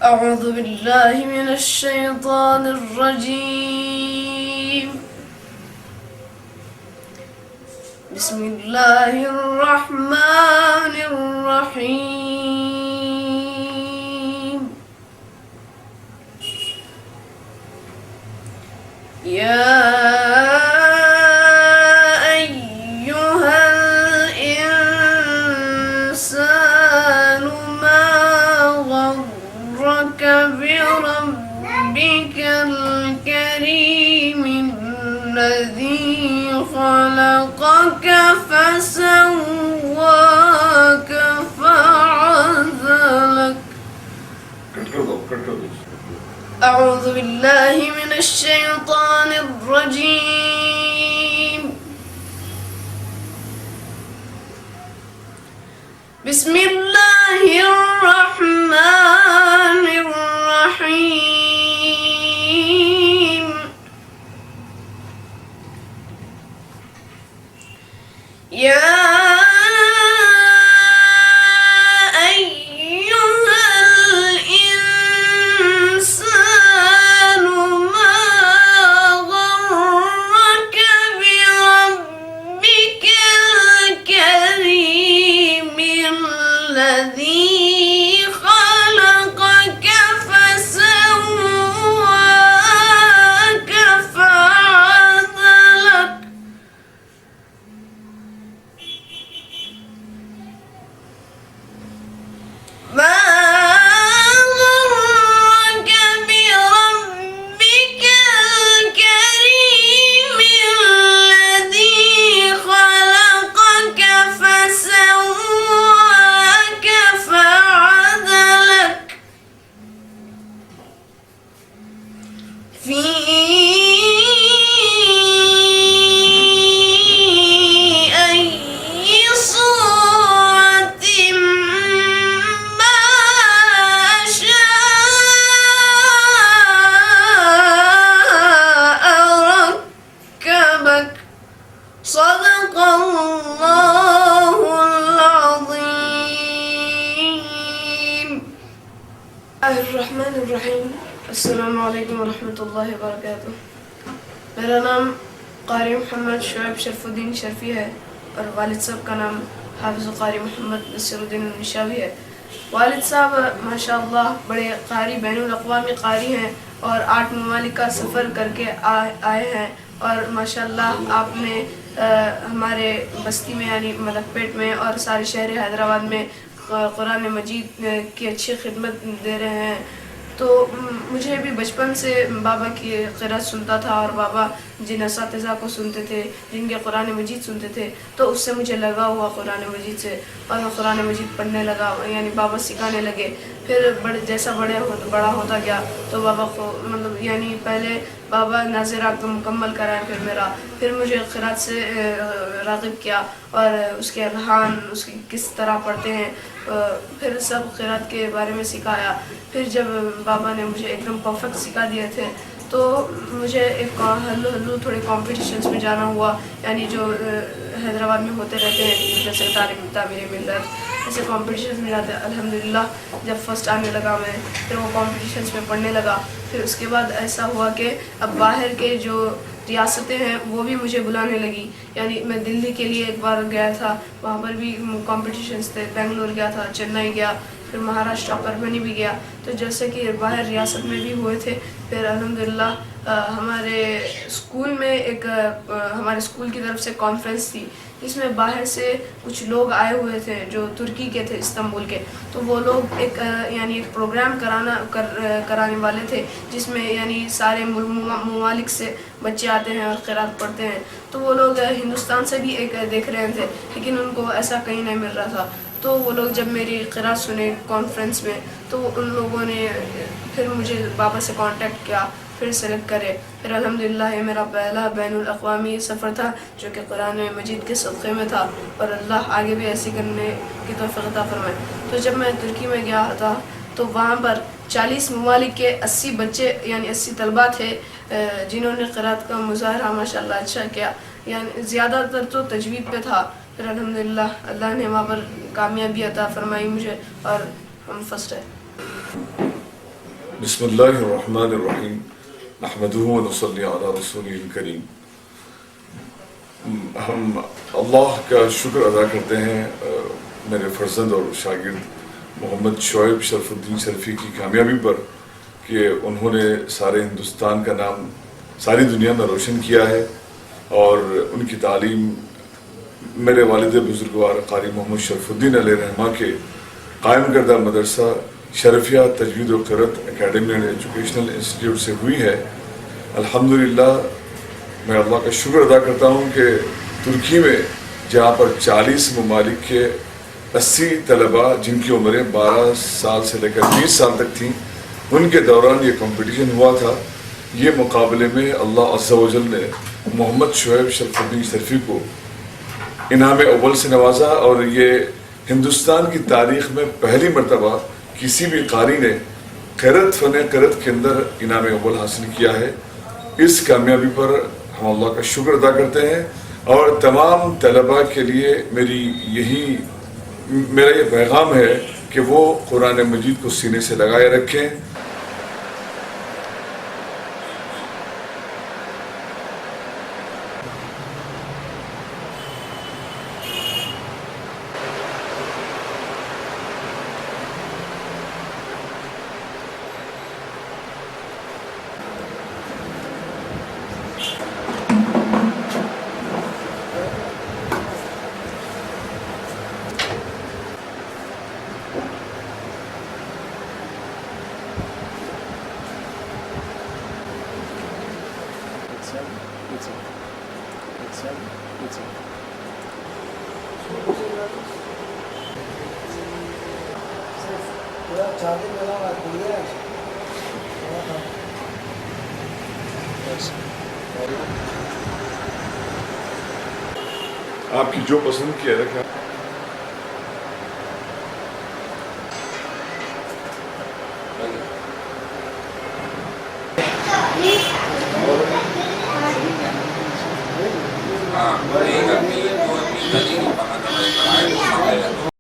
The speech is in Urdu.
أعوذ بالله من الشيطان الرجيم. بسم الله الرحمن الرحيم. يا أيها الإنسان ما غرك بربك الكريم الذي خلقك فسواك فعدلك. أعوذ بالله من الشيطان الرجيم. بسم الله الرحمن الرحيم. يا الذي خلقك فسواك فعدلك. ما غرك بربك الكريم الذي خلقك فسواك فعدلك في أي صورة ما شاء ركبك. صدق الله العظيم. الرحمن الرحیم. السلام علیکم ورحمۃ اللہ وبرکاتہ. میرا نام قاری محمد شعیب شرف الدین شرفی ہے اور والد صاحب کا نام حافظ قاری محمد نصیر الدین النشاوی ہے. والد صاحب ماشاء اللہ بڑے قاری بین الاقوامی قاری ہیں اور 8 ممالک کا سفر کر کے آئے ہیں اور ماشاء اللہ آپ نے ہمارے بستی میں یعنی ملک پیٹ میں اور سارے شہر حیدرآباد میں قرآن مجید کی اچھی خدمت دے رہے ہیں. تو مجھے بھی بچپن سے بابا کی قرأت سنتا تھا اور بابا جن اساتذہ کو سنتے تھے جن کے قرآن مجید سنتے تھے تو اس سے مجھے لگا ہوا قرآن مجید سے اور میں قرآن مجید پڑھنے لگا یعنی بابا سکھانے لگے. پھر جیسا بڑا ہوتا گیا تو بابا کو مطلب یعنی پہلے بابا ناظرہ کو مکمل کرائے پھر مجھے قرأت سے راغب کیا اور اس کے الحان اس کی کس طرح پڑھتے ہیں پھر سب قرأت کے بارے میں سکھایا. پھر جب بابا نے مجھے ایک دم پرفیکٹ سکھا دیے تھے تو مجھے ایک ہلو تھوڑے کمپٹیشنس میں جانا ہوا یعنی جو حیدرآباد میں ہوتے رہتے ہیں جیسے تعمیر ملت ایسے کمپٹیشنس میں جاتے ہیں. الحمدللہ جب فرسٹ آنے لگا میں پھر وہ کمپٹیشنس میں پڑھنے لگا. پھر اس کے بعد ایسا ہوا کہ اب باہر کے جو ریاستیں ہیں وہ بھی مجھے بلانے لگی. یعنی میں دلی کے لیے ایک بار گیا تھا, وہاں پر بھی کمپٹیشنس تھے. بنگلور گیا تھا, چنئی گیا, پھر مہاراشٹر پربھنی بھی گیا. تو جیسے کہ باہر ریاست میں بھی ہوئے تھے. پھر الحمدللہ ہمارے اسکول کی طرف سے کانفرنس تھی جس میں باہر سے کچھ لوگ آئے ہوئے تھے جو ترکی کے تھے, استنبول کے. تو وہ لوگ ایک پروگرام کرانے والے تھے جس میں یعنی سارے ممالک سے بچے آتے ہیں اور قرأت پڑھتے ہیں. تو وہ لوگ ہندوستان سے بھی ایک دیکھ رہے تھے لیکن ان کو ایسا کہیں نہیں مل رہا تھا. تو وہ لوگ جب میری قرأت سنے کانفرنس میں تو ان لوگوں نے پھر مجھے بابا سے کانٹیکٹ کیا, پھر سلیکٹ کرے. پھر الحمدللہ یہ میرا پہلا بین الاقوامی سفر تھا جو کہ قرآن مجید کے صدقے میں تھا اور اللہ آگے بھی ایسی کرنے کی توفیق عطا فرمائے. تو جب میں ترکی میں گیا تھا تو وہاں پر 40 ممالک کے 80 بچے یعنی 80 طلبہ تھے جنہوں نے قرأت کا مظاہرہ ماشاءاللہ اچھا کیا. یعنی زیادہ تر تو تجوید پہ تھا. پھر الحمدللہ اللہ نے وہاں پر کامیابی عطا فرمائی مجھے اور ہم فرسٹ ہے. بسم اللہ الرحمن الرحیم نحمدہ و نصلی علی رسولہ الکریم. ہم اللہ کا شکر ادا کرتے ہیں میرے فرزند اور شاگرد محمد شعیب شرف الدین شرفی کی کامیابی پر کہ انہوں نے سارے ہندوستان کا نام ساری دنیا میں روشن کیا ہے، اور ان کی تعلیم میرے والد بزرگوار قاری محمد شرف الدین علیہ رحمہ کے قائم کردہ مدرسہ شرفیہ تجوید و قرأت اکیڈمی اینڈ ایجوکیشنل انسٹیٹیوٹ سے ہوئی ہے. الحمدللہ میں اللہ کا شکر ادا کرتا ہوں کہ ترکی میں جہاں پر 40 ممالک کے 80 طلباء جن کی عمریں 12 سال سے لے کر 20 سال تک تھیں، ان کے دوران یہ کمپٹیشن ہوا تھا. یہ مقابلے میں اللہ عز و جل نے محمد شعیب شرف الدین شرفی کو انعام اول سے نوازا، اور یہ ہندوستان کی تاریخ میں پہلی مرتبہ کسی بھی قاری نے فن قرأت کے اندر انعام اول حاصل کیا ہے. اس کامیابی پر ہم اللہ کا شکر ادا کرتے ہیں، اور تمام طلباء کے لیے میرا یہ پیغام ہے کہ وہ قرآن مجید کو سینے سے لگائے رکھیں. آپ کی جو پسند کی ہے رکھا.